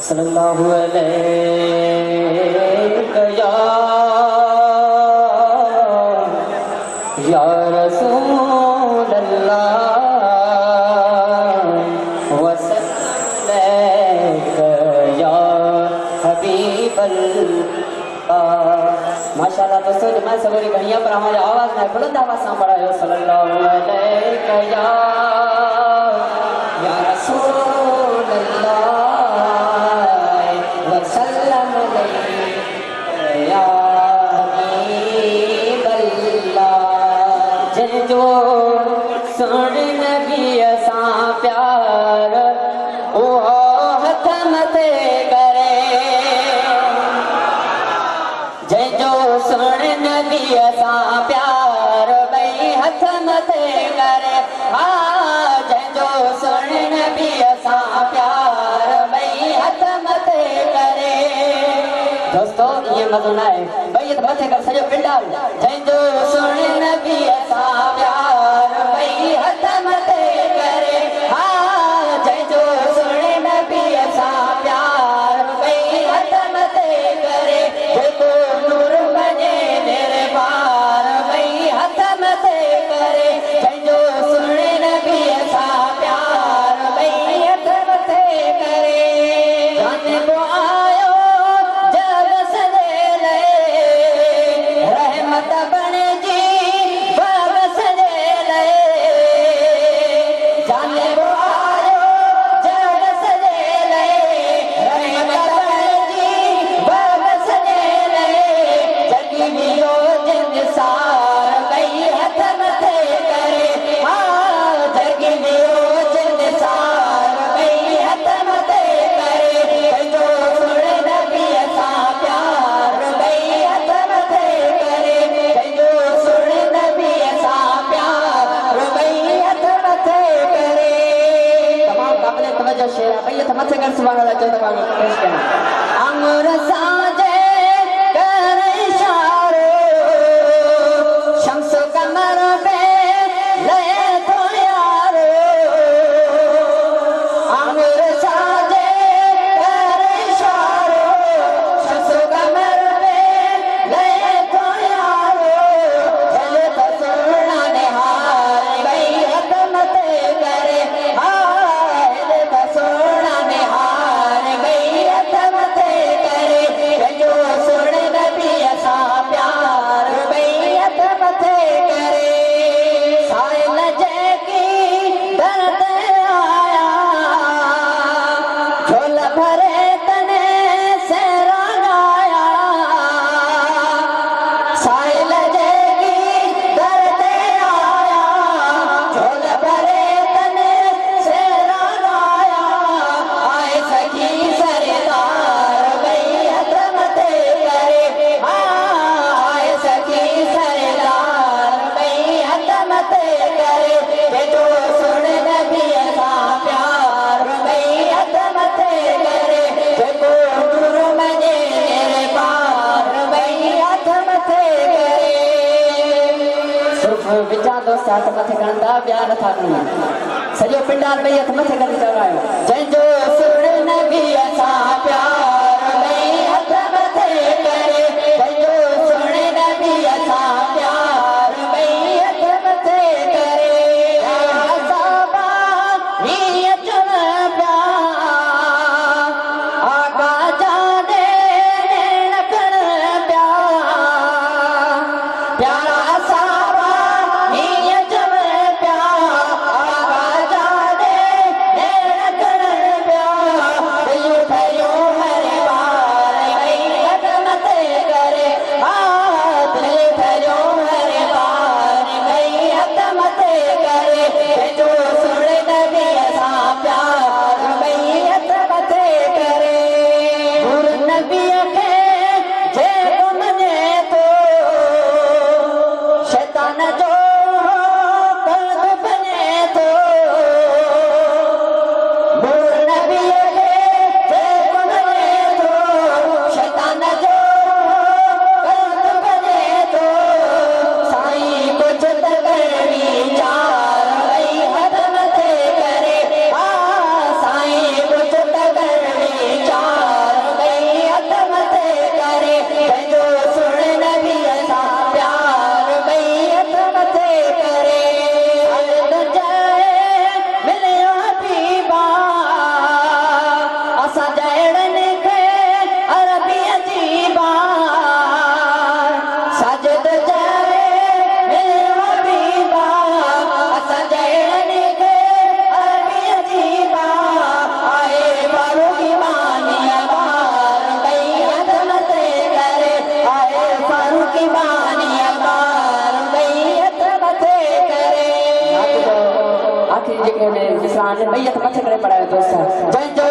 सल्लल्लाहु अलैहि या रसूल अल्लाह वसल्लम या हबीब अल्लाह। माशाअल्लाह दोस्तों, जमात सगोरी घड़िया पर हमारी आवाज में बुलंद आवाज से पढ़ायो सल्लल्लाहु अलैहि या रसूल अल्लाह वसल्लम या हबीब अल्लाह। जो सुन नबी असां प्यार ओ हथ मथे करे, जो सुन नबी असां प्यार भई हथ मथे करे। हाँ जो सुन नबी असां प्यार भई हथ मथे करे। दोस्तों ये मज़ो न आहे भई हथ मथे कर सॼो पिंडाल। जो सुन नबी असां प्यार भई हथ मथे करे। हाँ जो सुन नबी असां प्यार भई हथ मथे करे। जेको नूर बने मेरे पार भई हथ मथे करे। जो सुन नबी असां प्यार भई हथ मथे करे। जानबो आयो जग सवेले रहमत बने जी बाग सवेले। जानबो आयो जग सवेले रहमत बने जी बाग सवेले। जगी मिलो जिन सार भई हथ मथे करे। हाँ जगी मिलो जिन सार भई हथ मथे करे। जो सुन नबी असां प्यार भई हथ मथे करे। जो सुन नबी असां प्यार भई हथ मथे करे। तमाम काबिल तवज्जो शेर है भई हथ मथे कर सुभान अल्लाह चौथा भाग पेश करना। अंगूर साजे कर इशारो शम्स कमर पे ले तो यारो। अंगूर साजे कर इशारो शम्स कमर पे ले तो यारो। चले तो सोना निहार भई हथ मथे करे। चले तो सोना निहार भई हथ मथे करे। जो सुन नबी असां प्यार भई हथ मथे करे। साइल जेकी दर्द आया झोल भरे तने से रंगाया। साइल जेकी दर्द आया झोल भरे तने से रंगाया। आए सखी सरदार भई हथ मथे करे। आए सखी सरदार भई हथ मथे करे। जो सुन नबी असां प्यार भई हथ मथे करे। जेको नूर मने मेरे पार भई हथ मथे करे। सिर्फ विचा दोस्त हथ मथे करण था, ॿिया नथा कनि। सॼो पिंडाल भई हथ मथे करे चवरायो। जंहिंजो सुन नबी असां प्यार भई हथ मथे करे। जंहिंजो सुन नबी असां प्यार भई हथ मथे करे। साबा हीअ चुन पिया आका जाने नखण पिया। प्यारा साबा हीअ चुन पिया आका जाने नखण पिया। मैयत मथे करे पढ़ायो दोस्त जंहिंजो